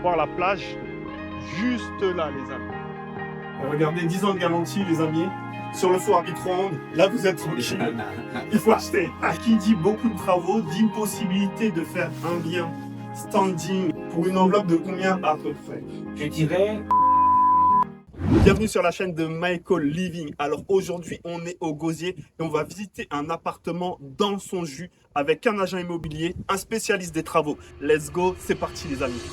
voir la plage juste là, les amis. Et regardez, 10 ans de garantie, les amis. Sur le four à micro-ondes, là vous êtes tranquille. Il faut acheter. Qui dit beaucoup de travaux, dit une possibilité de faire un bien standing pour une enveloppe de combien à peu près? Je dirais... Bienvenue sur la chaîne de Michael Living. Alors aujourd'hui, on est au Gosier et on va visiter un appartement dans son jus avec un agent immobilier, un spécialiste des travaux. Let's go, c'est parti les amis.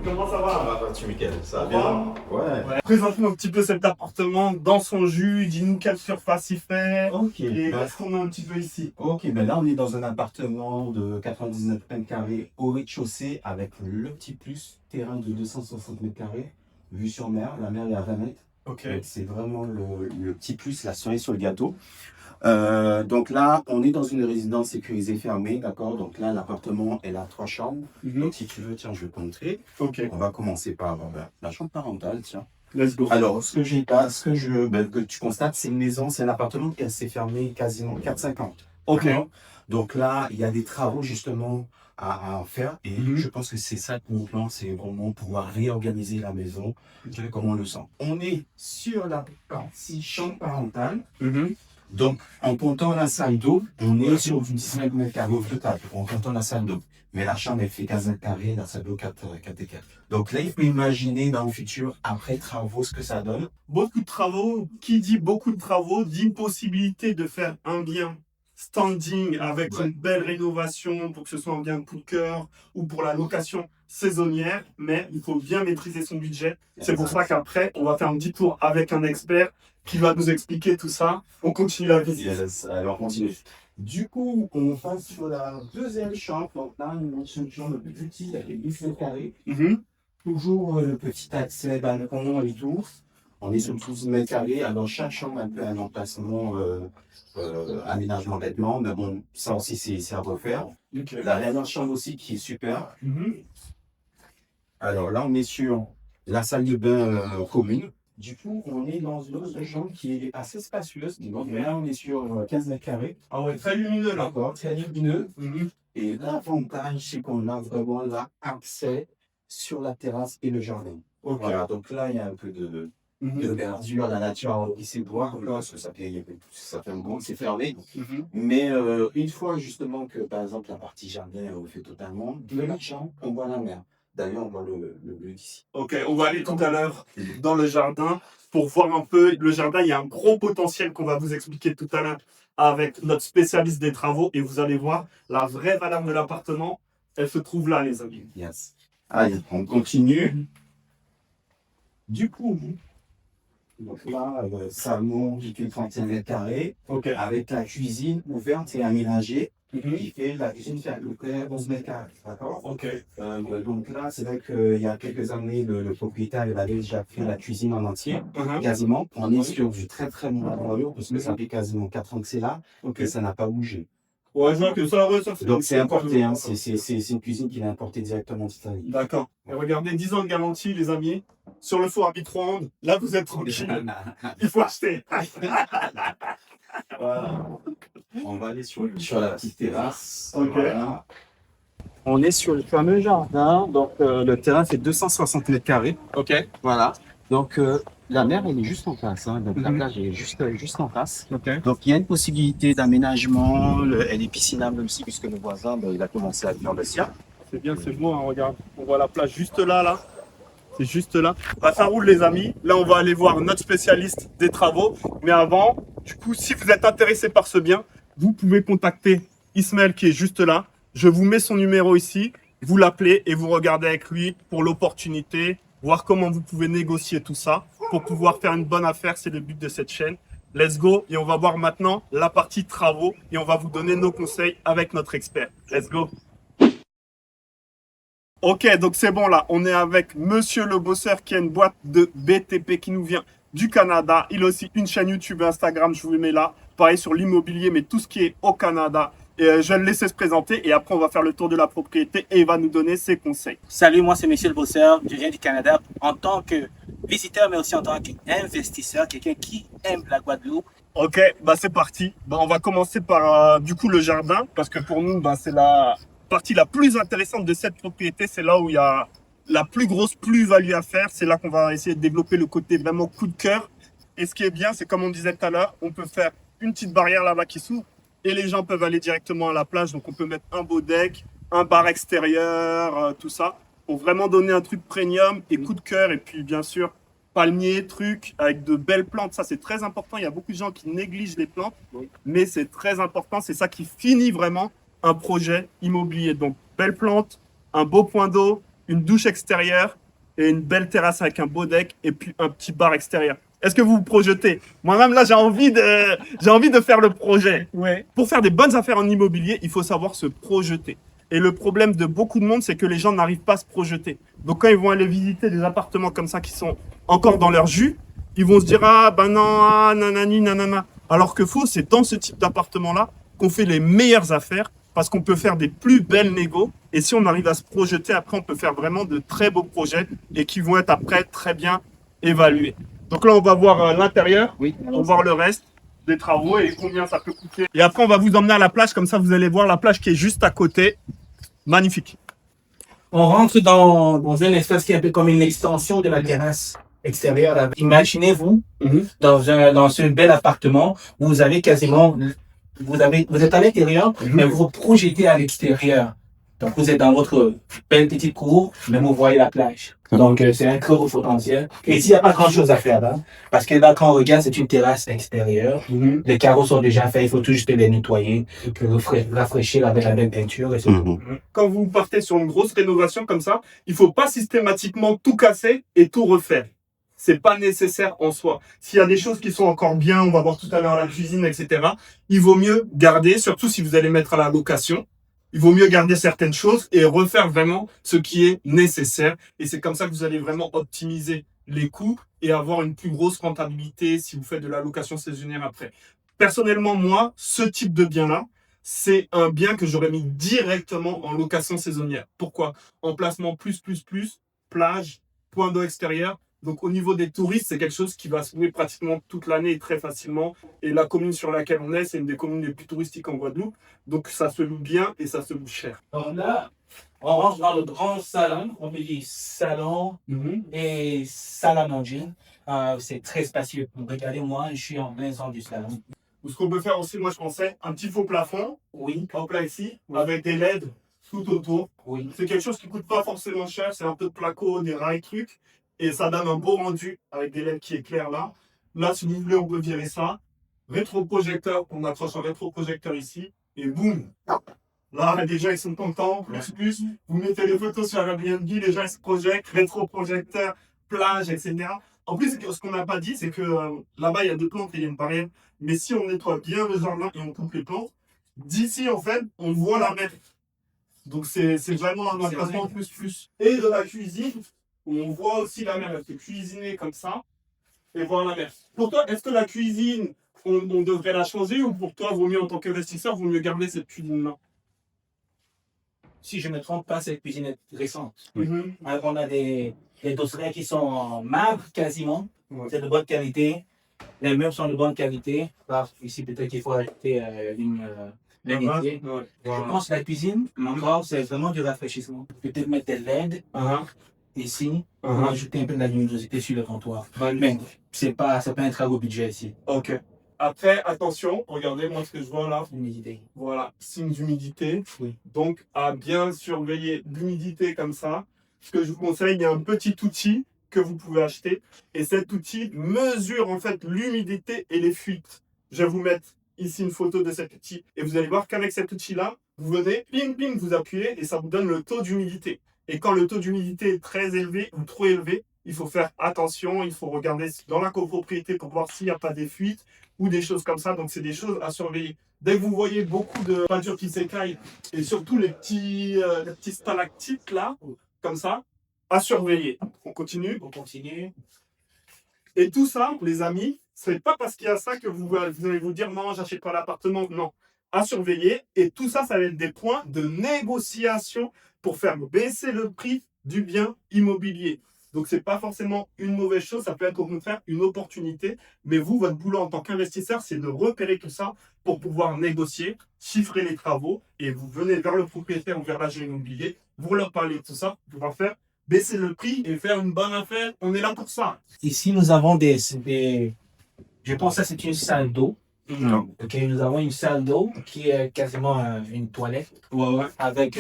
Comment ça va? Ça va, tu Mickaël? Ça va bien? Ouais. Présente-nous un petit peu cet appartement dans son jus. Dis-nous quelle surface il fait. Ok. Et qu'est-ce qu'on a un petit peu ici? Ok, ben là on est dans un appartement de 99 mètres carrés au rez-de-chaussée avec le petit plus, terrain de 260 mètres carrés, vue sur mer, la mer est à 20 mètres. Ok. Donc, c'est vraiment le petit plus, la cerise sur le gâteau. Donc là, on est dans une résidence sécurisée fermée, d'accord? Donc là, l'appartement, elle a 3 chambres. Donc si tu veux, tiens, je vais te montrer. Ok. On va commencer par la chambre parentale, tiens. Let's go. Alors, que tu constates, c'est une maison, c'est un appartement qui s'est fermé quasiment 4-5 ans. Ok. Donc là, il y a des travaux justement à faire et je pense que c'est ça mon plan, c'est vraiment pouvoir réorganiser la maison comme on le sent. On est sur la partie chambre parentale. Donc, en comptant la salle d'eau, on est sur du 19 mètres carrés au total, en comptant la salle d'eau. Mais la chambre, elle fait 15 mètres carrés, la salle d'eau 4 et 4. Donc là, il faut imaginer dans le futur, après travaux, ce que ça donne. Beaucoup de travaux. Qui dit beaucoup de travaux dit une possibilité de faire un bien standing avec une belle rénovation pour que ce soit un bien coup de cœur ou pour la location saisonnière. Mais il faut bien maîtriser son budget. C'est pour ça qu'après, on va faire un petit tour avec un expert qui va nous expliquer tout ça. On continue la visite. Yes, alors on continue. Du coup, on passe sur la deuxième chambre. Donc là, une chambre plus petite, avec 10 mètres carrés. Toujours le petit accès, balcon et tout. On est sur 12 mètres carrés. Alors, chaque chambre a un peu un emplacement, aménagement vêtements. Mais bon, ça aussi, c'est à refaire. La dernière chambre aussi qui est super. Alors là, on est sur la salle de bain commune. Du coup, on est dans une autre chambre qui est assez spacieuse. Donc là, on est sur 15 mètres carrés. Ah ouais, très lumineux là. D'accord, très lumineux. Et l'avantage, c'est qu'on a vraiment l'accès sur la terrasse et le jardin. Ok. Voilà, donc là, il y a un peu de verdure, la nature qui s'éboire, parce que ça fait un bon, c'est fermé. Mais une fois justement que, par exemple, la partie jardin est fait totalement, de la chambre, on voit la mer. D'ailleurs, on voit le bleu d'ici. Ok, on va aller tout à l'heure dans le jardin pour voir un peu. Le jardin, il y a un gros potentiel qu'on va vous expliquer tout à l'heure avec notre spécialiste des travaux. Et vous allez voir, la vraie valeur de l'appartement, elle se trouve là, les amis. Yes. Allez, on continue. Du coup, donc là, salon qui fait 31 mètres carrés, avec la cuisine ouverte et aménagée. Qui fait la cuisine fait à peu près 11 mètres carrés, d'accord? Donc là, c'est vrai qu'il y a quelques années, le propriétaire il avait déjà fait la cuisine en entier, quasiment. On est sur du très très bon matériau, parce que ça fait quasiment 4 ans que c'est là, et ça n'a pas bougé. Ouais, je vois que ça, ouais, ça fait. Donc c'est importé, hein. C'est une cuisine qu'il a importée directement d'Italie. D'accord. Et regardez, 10 ans de garantie, les amis. Sur le four à micro-ondes, là, vous êtes tranquille. Il faut acheter. Voilà. On va aller sur la petite terrasse. Voilà. On est sur le fameux jardin. Donc, le terrain fait 260 mètres carrés. Voilà. Donc, la mer, elle est juste en face. Donc, la plage est juste en face. Donc, il y a une possibilité d'aménagement. Elle est piscinable aussi, puisque le voisin, il a commencé à faire le sien. C'est bien, c'est beau, hein, regarde. On voit la plage juste là, là. C'est juste là. Bah, ça roule, les amis. Là, on va aller voir notre spécialiste des travaux. Mais avant, du coup, si vous êtes intéressé par ce bien, vous pouvez contacter Ismaël qui est juste là. Je vous mets son numéro ici. Vous l'appelez et vous regardez avec lui pour l'opportunité, voir comment vous pouvez négocier tout ça pour pouvoir faire une bonne affaire. C'est le but de cette chaîne. Let's go. Et on va voir maintenant la partie travaux et on va vous donner nos conseils avec notre expert. Let's go. Ok, donc c'est bon là, on est avec Monsieur le Bosseur qui a une boîte de BTP qui nous vient du Canada. Il a aussi une chaîne YouTube et Instagram, je vous le mets là. Pareil sur l'immobilier, mais tout ce qui est au Canada. Et je vais le laisser se présenter et après on va faire le tour de la propriété et il va nous donner ses conseils. Salut, moi c'est Monsieur le Bosseur, je viens du Canada en tant que visiteur mais aussi en tant qu'investisseur, quelqu'un qui aime la Guadeloupe. Ok, bah c'est parti. Bah, on va commencer par du coup le jardin parce que pour nous bah, c'est partie la plus intéressante de cette propriété. C'est là où il y a la plus grosse plus-value à faire. C'est là qu'on va essayer de développer le côté vraiment coup de cœur. Et ce qui est bien, c'est comme on disait tout à l'heure, on peut faire une petite barrière là-bas qui s'ouvre et les gens peuvent aller directement à la plage. Donc on peut mettre un beau deck, un bar extérieur, tout ça, pour vraiment donner un truc premium et coup de cœur. Et puis bien sûr, palmiers, trucs avec de belles plantes. Ça, c'est très important. Il y a beaucoup de gens qui négligent les plantes, mais c'est très important. C'est ça qui finit vraiment un projet immobilier. Donc, belles plantes, un beau point d'eau, une douche extérieure et une belle terrasse avec un beau deck et puis un petit bar extérieur. Est-ce que vous vous projetez? Moi-même, là, j'ai envie de faire le projet. Ouais. Pour faire des bonnes affaires en immobilier, il faut savoir se projeter. Et le problème de beaucoup de monde, c'est que les gens n'arrivent pas à se projeter. Donc, quand ils vont aller visiter des appartements comme ça qui sont encore dans leur jus, ils vont se dire « Ah, ben non, ah, nanani, nanana ». Alors que faux, c'est dans ce type d'appartement-là qu'on fait les meilleures affaires parce qu'on peut faire des plus belles négos. Et si on arrive à se projeter, après, on peut faire vraiment de très beaux projets et qui vont être après très bien évalués. Donc là, on va voir l'intérieur, on va voir le reste des travaux et combien ça peut coûter. Et après, on va vous emmener à la plage, comme ça, vous allez voir la plage qui est juste à côté. Magnifique. On rentre dans un espace qui est un peu comme une extension de la terrasse extérieure. Imaginez-vous dans ce bel appartement où vous avez quasiment, vous êtes à l'intérieur, mais vous vous projetez à l'extérieur. Donc vous êtes dans votre belle petite cour, mais vous voyez la plage. Donc c'est un très gros potentiel. Et ici, il n'y a pas grand-chose à faire là, parce que là, quand on regarde, c'est une terrasse extérieure. Les carreaux sont déjà faits, il faut tout juste les nettoyer, rafraîchir avec la belle peinture et c'est tout. Quand vous partez sur une grosse rénovation comme ça, il ne faut pas systématiquement tout casser et tout refaire. C'est pas nécessaire en soi. S'il y a des choses qui sont encore bien, on va voir tout à l'heure la cuisine, etc., il vaut mieux garder, surtout si vous allez mettre à la location, il vaut mieux garder certaines choses et refaire vraiment ce qui est nécessaire. Et c'est comme ça que vous allez vraiment optimiser les coûts et avoir une plus grosse rentabilité si vous faites de la location saisonnière après. Personnellement, moi, ce type de bien-là, c'est un bien que j'aurais mis directement en location saisonnière. Pourquoi? Emplacement plus, plage, point d'eau extérieur. Donc, au niveau des touristes, c'est quelque chose qui va se louer pratiquement toute l'année et très facilement. Et la commune sur laquelle on est, c'est une des communes les plus touristiques en Guadeloupe. Donc, ça se loue bien et ça se loue cher. Donc là, on rentre dans le grand salon. On peut dire salon et salle à manger. C'est très spacieux. Regardez-moi, je suis en plein centre du salon. Ou ce qu'on peut faire aussi, moi je pensais, un petit faux plafond, Oui, hop là ici, avec des LED tout autour. oui. C'est quelque chose qui coûte pas forcément cher, c'est un peu de placo, des rails, trucs. Et ça donne un beau rendu avec des LED qui éclairent là. Là, si vous voulez, on peut virer ça. Rétroprojecteur, on accroche un rétroprojecteur ici. Et boum! Là, les gens ils sont contents, plus. Vous mettez les photos sur Airbnb, les gens ils se projettent, rétroprojecteur, plage, etc. En plus, ce qu'on n'a pas dit, c'est que là-bas, il y a deux plantes et il y a une barrière. Mais si on nettoie bien le jardin et on coupe les plantes, d'ici, en fait, on voit la mer. Donc, c'est vraiment un emplacement plus. Et de la cuisine, où on voit aussi la mer. Elle fait cuisiner comme ça et voir la mer. Pour toi, est-ce que la cuisine, on devrait la changer ou pour toi, vaut mieux en tant qu'investisseur, vaut mieux garder cette cuisine-là? Si je ne me trompe pas, cette cuisine est récente. Alors, on a des dosseraires qui sont en marbre quasiment. C'est de bonne qualité. Les meubles sont de bonne qualité. Alors, ici, peut-être qu'il faut ajouter une vanité. Je pense que la cuisine, encore, c'est vraiment du rafraîchissement. Peut-être mettre des LED ici pour ajouter un peu de la luminosité sur le comptoir. Mais c'est pas un très gros budget ici. Ok. Après, attention, regardez moi ce que je vois là. L'humidité. Voilà, signe d'humidité. Oui. Donc, à bien surveiller l'humidité comme ça. Ce que je vous conseille, il y a un petit outil que vous pouvez acheter. Et cet outil mesure en fait l'humidité et les fuites. Je vais vous mettre ici une photo de cet outil. Et vous allez voir qu'avec cet outil-là, vous venez, ping, ping, vous appuyez et ça vous donne le taux d'humidité. Et quand le taux d'humidité est très élevé ou trop élevé, il faut faire attention. Il faut regarder dans la copropriété pour voir s'il n'y a pas des fuites ou des choses comme ça. Donc, c'est des choses à surveiller. Dès que vous voyez beaucoup de peinture qui s'écaille et surtout les petits stalactites là, comme ça, à surveiller. On continue. On continue. Et tout ça, les amis, c'est pas parce qu'il y a ça que vous allez vous dire non, j'achète pas l'appartement. Non, à surveiller. Et tout ça, ça va être des points de négociation pour faire baisser le prix du bien immobilier. Donc, c'est pas forcément une mauvaise chose, ça peut être au contraire une opportunité. Mais vous, votre boulot en tant qu'investisseur, c'est de repérer tout ça pour pouvoir négocier, chiffrer les travaux et vous venez vers le propriétaire ou vers l'agent immobilier, vous leur parlez de tout ça, pour pouvoir faire baisser le prix et faire une bonne affaire. On est là pour ça. Ici, nous avons je pense que c'est une salle d'eau. Ok, nous avons une salle d'eau qui est quasiment une toilette Ouais. avec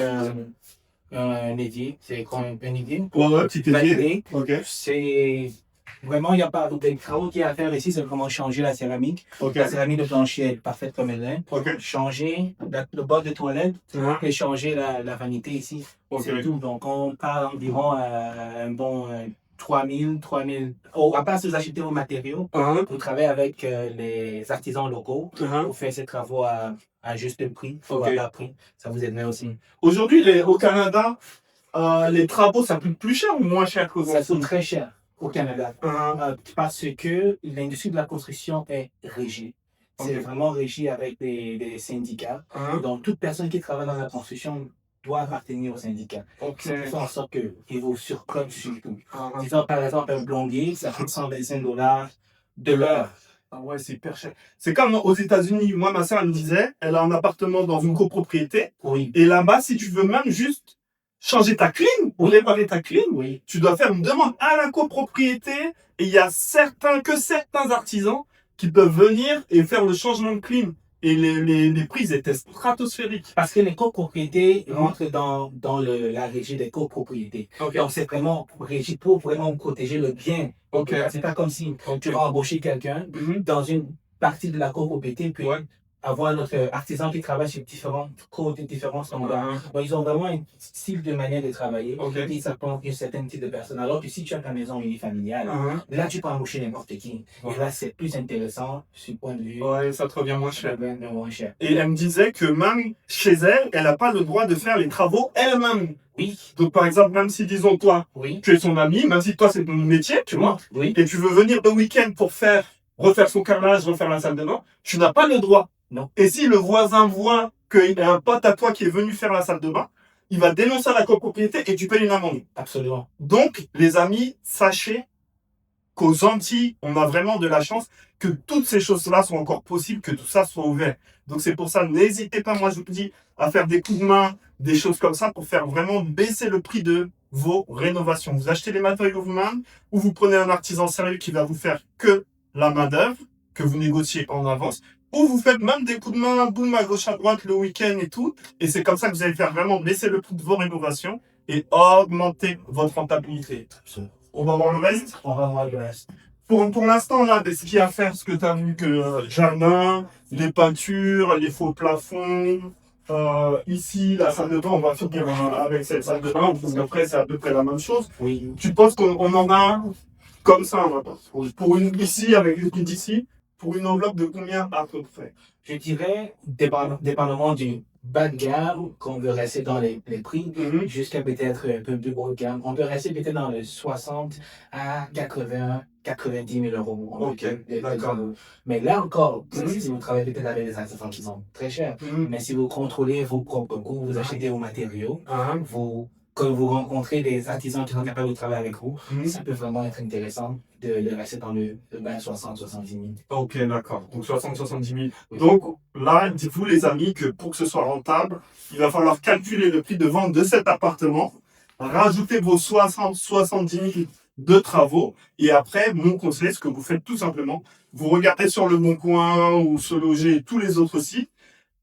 un évier. C'est quoi un évier? Ouais, petit évier. Validé. Ok. C'est vraiment, il n'y a pas de travaux qu'il y a à faire ici, c'est vraiment changer la céramique. Ok. La céramique de plancher est parfaite comme elle est. Ok. Changer le bas de toilette et changer la vanité ici. Ok. C'est tout. Donc, on parle environ un bon 3000. Oh, à part si vous achetez vos matériaux, vous travaillez avec les artisans locaux pour faire ces travaux à juste prix, ou à bas prix. Ça vous aiderait aussi. Aujourd'hui, au Canada, les travaux, ça coûte plus cher ou moins cher qu'aux Ça coûte États-Unis? très cher au Canada. Parce que l'industrie de la construction est régie. C'est vraiment régi avec des syndicats. Donc, toute personne qui travaille dans la construction doit appartenir au syndicat. Ça fait en sorte qu'il vous surclope surtout. Disons, par exemple, un plombier, ça coûte $125 de l'heure. Ah ouais, c'est hyper cher. C'est comme aux États-Unis. Moi, ma soeur, elle me disait, elle a un appartement dans une copropriété. Oui. Et là-bas, si tu veux même juste changer ta clim ou réparer ta clim, Oui. tu dois faire une demande à la copropriété. Et il y a que certains artisans qui peuvent venir et faire le changement de clim. Et les prix étaient stratosphériques. Parce que les copropriétés rentrent dans la régie des copropriétés. Donc, c'est vraiment régi pour vraiment protéger le bien. C'est pas comme si tu vas embaucher quelqu'un dans une partie de la copropriété, puis avoir notre artisan qui travaille sur différents codes, différents standards. Donc, ils ont vraiment un style de manière de travailler. Et ça prend une certaine type de personne. Alors que si tu as ta maison unifamiliale, là, tu peux embaucher n'importe qui. Et là, c'est plus intéressant sur le point de vue. Ouais, ça te revient moins cher. Moins cher. Et elle me disait que même chez elle, elle n'a pas le droit de faire les travaux elle-même. Oui. Donc, par exemple, même si, disons, toi, tu es son ami, même si toi, c'est ton métier, tu vois, et tu veux venir le week-end pour refaire son carrelage, refaire la salle de bain, tu n'as pas le droit. Non. Et si le voisin voit qu'il y a un pote à toi qui est venu faire la salle de bain, il va dénoncer à la copropriété et tu payes une amende. Absolument. Donc, les amis, sachez qu'aux Antilles, on a vraiment de la chance que toutes ces choses-là sont encore possibles, que tout ça soit ouvert. Donc, c'est pour ça, n'hésitez pas, moi, je vous dis, à faire des coups de main, des choses comme ça pour faire vraiment baisser le prix de vos rénovations. Vous achetez les matériaux vous-même ou vous prenez un artisan sérieux qui va vous faire que la main-d'œuvre, que vous négociez en avance, ou vous faites même des coups de main, boum, à gauche, à droite, le week-end et tout. Et c'est comme ça que vous allez faire vraiment baisser le prix de vos rénovations et augmenter votre rentabilité. On va voir le reste. On va voir le reste. Pour l'instant, là, ce qu'il y a à faire, ce que tu as vu, que jardin, les peintures, les faux plafonds, ici, la salle de bain, on va finir avec cette salle de bain, parce qu'après, c'est à peu près la même chose. Oui. Tu penses qu'on en a un comme ça, pour une ici, avec le prix d'ici, pour une enveloppe de combien à peu près? Je dirais, dépendamment du bas de gamme, qu'on veut rester dans les prix, jusqu'à peut-être un peu plus haut de gamme. On peut rester peut-être dans les 60 à 90 000 euros. Ok, d'accord. Mais là encore, si vous travaillez peut-être avec des artisans qui sont très chers, mais si vous contrôlez vos propres coûts, vous achetez vos matériaux, quand vous rencontrez des artisans qui sont capables de travailler avec vous, ça peut vraiment être intéressant de rester dans le 60-70 000. Ok, d'accord. Donc 60-70 000. Oui. Donc là, dites-vous les amis que pour que ce soit rentable, il va falloir calculer le prix de vente de cet appartement, rajouter vos 60-70 000 de travaux, et après, mon conseil, ce que vous faites tout simplement, vous regardez sur Le Bon Coin ou Se Loger et tous les autres sites,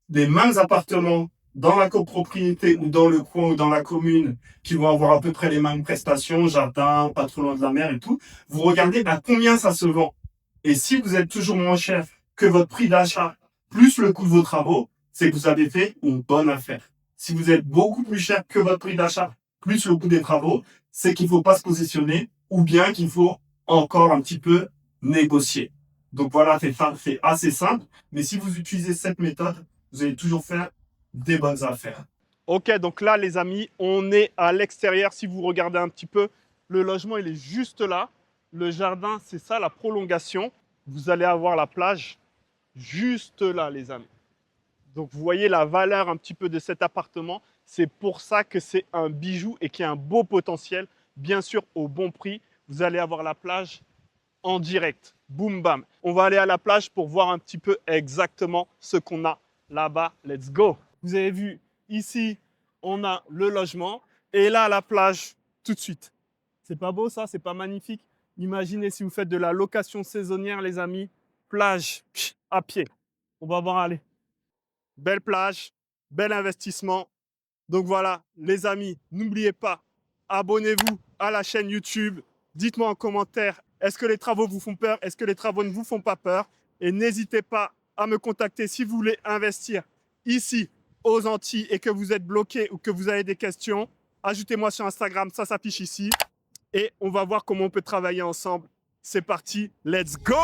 des mêmes appartements dans la copropriété ou dans le coin ou dans la commune qui vont avoir à peu près les mêmes prestations, jardin, pas trop loin de la mer et tout, vous regardez à combien ça se vend. Et si vous êtes toujours moins cher que votre prix d'achat plus le coût de vos travaux, c'est que vous avez fait une bonne affaire. Si vous êtes beaucoup plus cher que votre prix d'achat plus le coût des travaux, c'est qu'il ne faut pas se positionner ou bien qu'il faut encore un petit peu négocier. Donc voilà, c'est assez simple. Mais si vous utilisez cette méthode, vous allez toujours faire des bonnes affaires. Ok, donc là les amis, on est à l'extérieur. Si vous regardez un petit peu, le logement il est juste là. Le jardin, c'est ça, la prolongation. Vous allez avoir la plage juste là les amis. Donc vous voyez la valeur un petit peu de cet appartement. C'est pour ça que c'est un bijou et qu'il y a un beau potentiel bien sûr au bon prix. Vous allez avoir la plage en direct. Boum bam. On va aller à la plage pour voir un petit peu exactement ce qu'on a là-bas. Let's go. Vous avez vu, ici, on a le logement et là, la plage, tout de suite. C'est pas beau ça? C'est pas magnifique? Imaginez si vous faites de la location saisonnière, les amis. Plage, à pied. On va voir aller. Belle plage, bel investissement. Donc voilà, les amis, n'oubliez pas, abonnez-vous à la chaîne YouTube. Dites-moi en commentaire, est-ce que les travaux vous font peur? Est-ce que les travaux ne vous font pas peur? Et n'hésitez pas à me contacter si vous voulez investir ici, aux Antilles, et que vous êtes bloqué ou que vous avez des questions. Ajoutez-moi sur Instagram, ça s'affiche ici. Et on va voir comment on peut travailler ensemble. C'est parti, let's go!